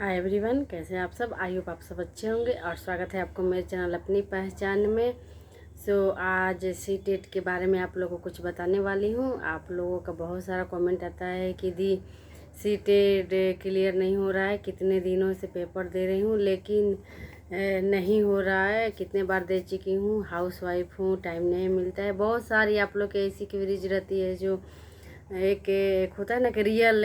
Hi everyone, कैसे हैं आप सब। आई होप आप सब अच्छे होंगे और स्वागत है आपको मेरे चैनल अपनी पहचान में। आज सी टेट के बारे में आप लोगों को कुछ बताने वाली हूँ। आप लोगों का बहुत सारा कमेंट आता है कि दी सी टेट क्लियर नहीं हो रहा है, कितने दिनों से पेपर दे रही हूँ लेकिन नहीं हो रहा है, कितने बार दे चुकी हूँ, हाउस वाइफ हूँ, टाइम नहीं मिलता है। बहुत सारी आप लोग की ऐसी क्वेरीज रहती है जो एक होता है ना कि रियल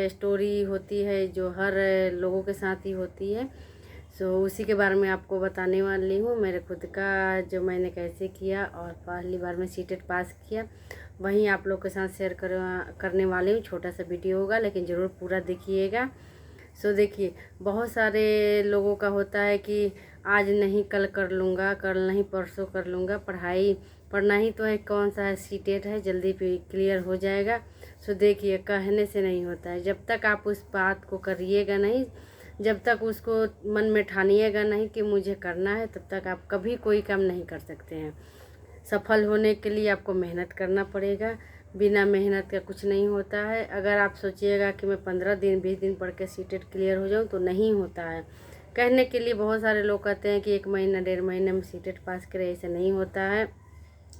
स्टोरी होती है जो हर लोगों के साथ ही होती है। उसी के बारे में आपको बताने वाली हूँ। मेरे खुद का जो मैंने कैसे किया और पहली बार में सीटेट पास किया वहीं आप लोग के साथ शेयर करने वाली हूँ। छोटा सा वीडियो होगा लेकिन ज़रूर पूरा देखिएगा। देखिए, बहुत सारे लोगों का होता है कि आज नहीं कल कर लूँगा, कल नहीं परसों कर लूँगा। पढ़ाई पढ़ना ही तो है, कौन सा है सीटेट है, जल्दी पे क्लियर हो जाएगा। देखिए, कहने से नहीं होता है। जब तक आप उस बात को करिएगा नहीं, जब तक उसको मन में ठानिएगा नहीं कि मुझे करना है, तब तक आप कभी कोई काम नहीं कर सकते हैं। सफल होने के लिए आपको मेहनत करना पड़ेगा। बिना मेहनत का कुछ नहीं होता है। अगर आप सोचिएगा कि मैं 15 दिन 20 दिन पढ़ के सीटेट क्लियर हो जाऊं, तो नहीं होता है। कहने के लिए बहुत सारे लोग कहते हैं कि 1 महीना 1.5 महीने में सीटेट पास करे, ऐसे नहीं होता है।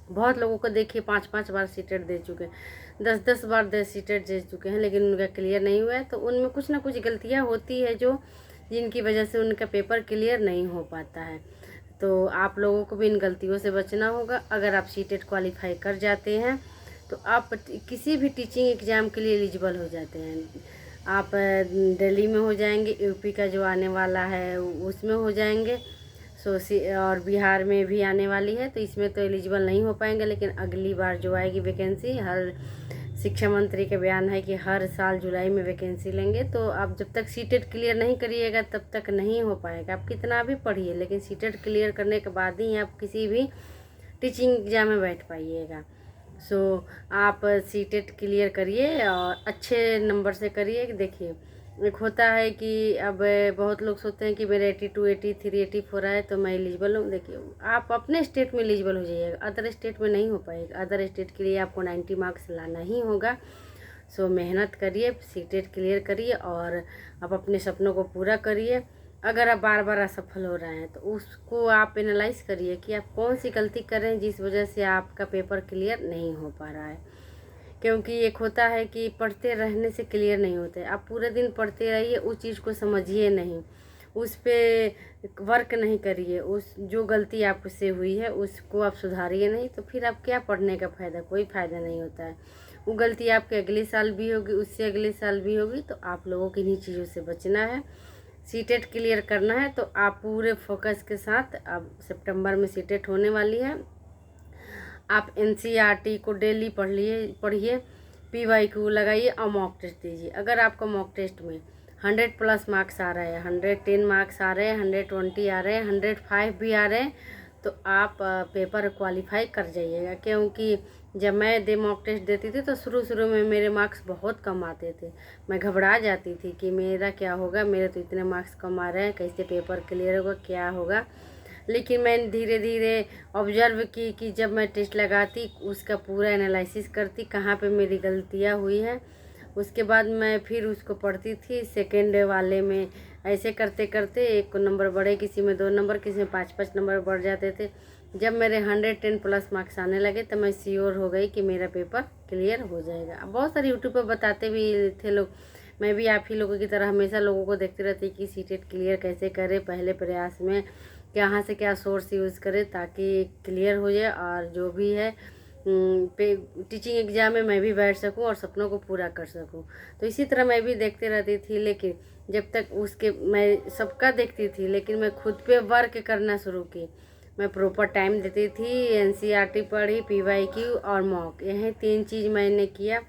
बहुत लोगों को देखिए 5-5 बार सीटेट दे चुके हैं, 10-10 बार सीटेट दे चुके हैं, लेकिन उनका क्लियर नहीं हुआ है। तो उनमें कुछ ना कुछ गलतियाँ होती है जो जिनकी वजह से उनका पेपर क्लियर नहीं हो पाता है। तो आप लोगों को भी इन गलतियों से बचना होगा। अगर आप सीटेट क्वालिफाई कर जाते हैं तो आप किसी भी टीचिंग एग्ज़ाम के लिए एलिजिबल हो जाते हैं। आप दिल्ली में हो जाएंगे, यूपी का जो आने वाला है उसमें हो जाएंगे। और बिहार में भी आने वाली है, तो इसमें तो एलिजिबल नहीं हो पाएंगे। लेकिन अगली बार जो आएगी वैकेंसी, हर शिक्षा मंत्री का बयान है कि हर साल जुलाई में वैकेंसी लेंगे। तो आप जब तक सीटेट क्लियर नहीं करिएगा तब तक नहीं हो पाएगा। आप कितना भी पढ़िए, लेकिन सीटेट क्लियर करने के बाद ही आप किसी भी टीचिंग एग्जाम में बैठ पाइएगा। आप सीटेट क्लियर करिए और अच्छे नंबर से करिए। देखिए, एक होता है कि अब बहुत लोग सोचते हैं कि मेरे 82 83 84 आए तो मैं एलिजिबल हूँ। देखिए, आप अपने स्टेट में एलिजिबल हो जाइएगा, अदर स्टेट में नहीं हो पाएगा। अदर स्टेट के लिए आपको 90 मार्क्स लाना ही होगा। मेहनत करिए, सीटेट क्लियर करिए और आप अपने सपनों को पूरा करिए। अगर आप बार बार असफल हो रहे हैं तो उसको आप एनालाइज करिए कि आप कौन सी गलती कर रहे हैं जिस वजह से आपका पेपर क्लियर नहीं हो पा रहा है। क्योंकि एक होता है कि पढ़ते रहने से क्लियर नहीं होते। आप पूरे दिन पढ़ते रहिए, उस चीज़ को समझिए नहीं, उस पर वर्क नहीं करिए, उस जो गलती आपसे हुई है उसको आप सुधारिए नहीं, तो फिर आप क्या पढ़ने का फ़ायदा, कोई फ़ायदा नहीं होता है। वो गलती आपके अगले साल भी होगी, उससे अगले साल भी होगी। तो आप लोगों को इन्हीं चीज़ों से बचना है। सीटेट क्लियर करना है तो आप पूरे फोकस के साथ, अब सितंबर में सीटेट होने वाली है, आप एनसीईआरटी को डेली पढ़िए, पीवाईक्यू लगाइए और मॉक टेस्ट दीजिए। अगर आपको मॉक टेस्ट में 100+ मार्क्स आ रहे हैं, 110 मार्क्स आ रहे हैं, 120 आ रहे हैं, 105 भी आ रहे हैं, तो आप पेपर क्वालिफाई कर जाइएगा। क्योंकि जब मैं मॉक टेस्ट देती थी तो शुरू में मेरे मार्क्स बहुत कम आते थे। मैं घबरा जाती थी कि मेरा क्या होगा, मेरे तो इतने मार्क्स कम आ रहे हैं, कैसे पेपर क्लियर होगा, क्या होगा। लेकिन मैंने धीरे धीरे ऑब्जर्व की कि जब मैं टेस्ट लगाती, उसका पूरा एनालिसिस करती, कहाँ पे मेरी गलतियाँ हुई हैं, उसके बाद मैं फिर उसको पढ़ती थी। सेकेंड वाले में ऐसे करते करते एक नंबर बढ़े, किसी में 2 नंबर, किसी में 5-5 नंबर बढ़ जाते थे। जब मेरे 110+ मार्क्स आने लगे तो मैं श्योर हो गई कि मेरा पेपर क्लियर हो जाएगा। अब बहुत सारे यूट्यूब पर बताते भी थे लोग, मैं भी आप ही लोगों की तरह हमेशा लोगों को देखती रहती कि सीटेट क्लियर कैसे करें, पहले प्रयास में कहाँ से क्या सोर्स यूज़ करें ताकि क्लियर हो जाए और जो भी है टीचिंग एग्ज़ाम में मैं भी बैठ सकूं और सपनों को पूरा कर सकूं। तो इसी तरह मैं भी देखती रहती थी, लेकिन जब तक उसके मैं सबका देखती थी, लेकिन मैं खुद पे वर्क करना शुरू की। मैं प्रॉपर टाइम देती थी, एनसीईआरटी पढ़ी, पीवाईक्यू और मॉक, यही 3 चीज़ मैंने किया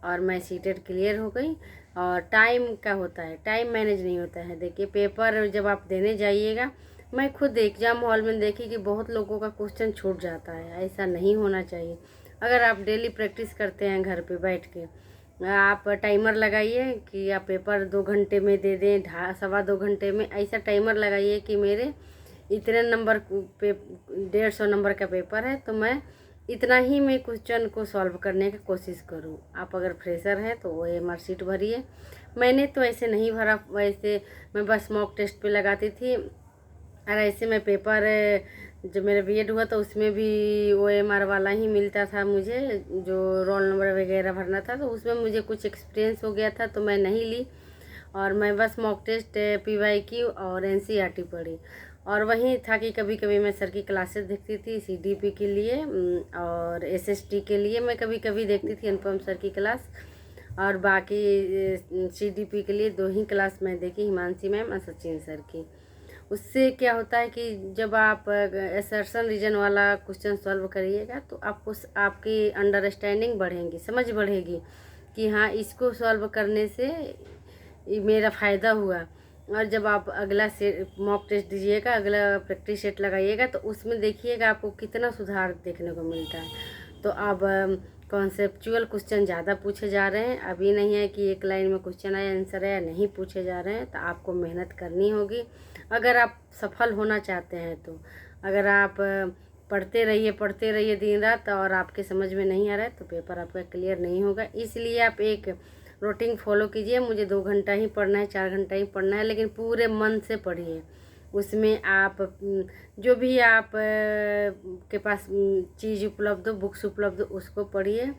और मैं सीटेट क्लियर हो गई। और टाइम का होता है, टाइम मैनेज नहीं होता है। देखिए, पेपर जब आप देने जाइएगा, मैं खुद एग्ज़ाम हॉल में देखी कि बहुत लोगों का क्वेश्चन छूट जाता है। ऐसा नहीं होना चाहिए। अगर आप डेली प्रैक्टिस करते हैं घर पे बैठ के, आप टाइमर लगाइए कि आप पेपर 2 घंटे में दे दें, 2.5 घंटे में, ऐसा टाइमर लगाइए कि मेरे इतने नंबर पे 150 नंबर का पेपर है, तो मैं इतना ही मैं क्वेश्चन को सॉल्व करने की कोशिश करूं। आप अगर फ्रेशर हैं तो OMR शीट भरिए, मैंने तो ऐसे नहीं भरा, वैसे मैं बस मॉक टेस्ट पे लगाती थी। और ऐसे में पेपर जब मेरा बीएड हुआ तो उसमें भी OMR वाला ही मिलता था मुझे, जो रोल नंबर वगैरह भरना था, तो उसमें मुझे कुछ एक्सपीरियंस हो गया था तो मैं नहीं ली। और मैं बस मॉक टेस्ट PYQ और NCERT पढ़ी। और वहीं था कि कभी कभी मैं सर की क्लासेस देखती थी CDP के लिए, और SST के लिए मैं कभी कभी देखती थी अनुपम सर की क्लास। और बाकी CDP के लिए 2 ही क्लास मैं देखी, हिमांशी मैम और सचिन सर की। उससे क्या होता है कि जब आप असर्शन रीजन वाला क्वेश्चन सॉल्व करिएगा तो आपको आपकी अंडरस्टैंडिंग बढ़ेगी, समझ बढ़ेगी कि हाँ इसको सॉल्व करने से मेरा फ़ायदा हुआ। और जब आप अगला से मॉक टेस्ट दीजिएगा, अगला प्रैक्टिस सेट लगाइएगा, तो उसमें देखिएगा आपको कितना सुधार देखने को मिलता है। तो अब कॉन्सेप्चुअल क्वेश्चन ज़्यादा पूछे जा रहे हैं, अभी नहीं है कि एक लाइन में क्वेश्चन आया आंसर आया, नहीं पूछे जा रहे हैं। तो आपको मेहनत करनी होगी अगर आप सफल होना चाहते हैं। तो अगर आप पढ़ते रहिए दिन रात और आपके समझ में नहीं आ रहा है तो पेपर आपका क्लियर नहीं होगा। इसलिए आप एक रूटीन फॉलो कीजिए। मुझे 2 घंटा ही पढ़ना है, 4 घंटा ही पढ़ना है, लेकिन पूरे मन से पढ़िए। उसमें आप जो भी आप के पास चीज़ उपलब्ध हो, बुक्स उपलब्ध हो, उसको पढ़िए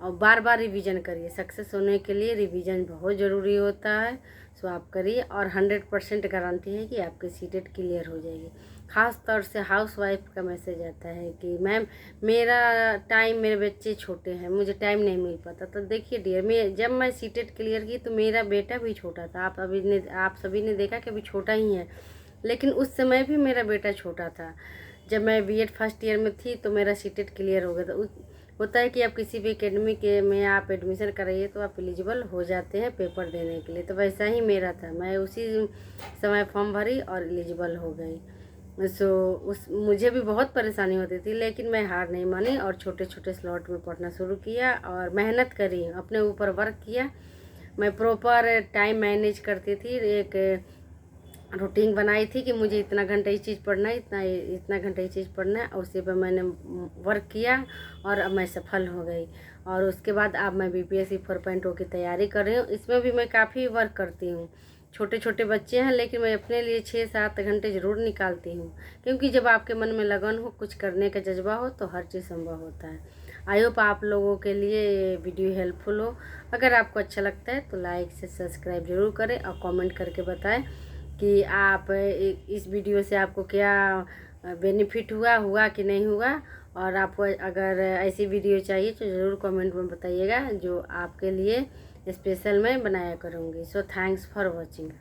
और बार बार रिवीजन करिए। सक्सेस होने के लिए रिवीजन बहुत ज़रूरी होता है। सो आप करिए और 100% गारंटी है कि आपकी सीटेट क्लियर हो जाएगी। ख़ास तौर से हाउस वाइफ का मैसेज आता है कि मैम मेरा टाइम, मेरे बच्चे छोटे हैं, मुझे टाइम नहीं मिल पाता। तो देखिए डियर, मैं जब मैं सीटेट क्लियर की तो मेरा बेटा भी छोटा था। आप सभी ने देखा कि अभी छोटा ही है, लेकिन उस समय भी मेरा बेटा छोटा था। जब मैं BEd फर्स्ट ईयर में थी तो मेरा सीटेट क्लियर हो गया था। होता है कि आप किसी भी एकेडमी के में आप एडमिशन कराइए तो आप एलिजिबल हो जाते हैं पेपर देने के लिए। तो वैसा ही मेरा था, मैं उसी समय फॉर्म भरी और एलिजिबल हो गई। मुझे भी बहुत परेशानी होती थी, लेकिन मैं हार नहीं मानी और छोटे छोटे स्लॉट में पढ़ना शुरू किया और मेहनत करी, अपने ऊपर वर्क किया। मैं प्रॉपर टाइम मैनेज करती थी, एक रूटीन बनाई थी कि मुझे इतना घंटा ये चीज़ पढ़ना है, इतना घंटा ये चीज़ पढ़ना है, और उसी पर मैंने वर्क किया और अब मैं सफल हो गई। और उसके बाद अब मैं BPSC 4.0 की तैयारी कर रही हूँ। इसमें भी मैं काफ़ी वर्क करती हूँ। छोटे छोटे बच्चे हैं, लेकिन मैं अपने लिए 6-7 घंटे ज़रूर निकालती हूँ, क्योंकि जब आपके मन में लगन हो, कुछ करने का जज्बा हो, तो हर चीज़ संभव होता है। आई होप आप लोगों के लिए ये वीडियो हेल्पफुल हो। अगर आपको अच्छा लगता है तो लाइक से सब्सक्राइब जरूर करें और कमेंट करके बताएं कि आप इस वीडियो से आपको क्या बेनिफिट हुआ कि नहीं हुआ। और आपको अगर ऐसी वीडियो चाहिए तो ज़रूर कमेंट में बताइएगा, जो आपके लिए स्पेशल मैं बनाया करूँगी। So thanks for watching.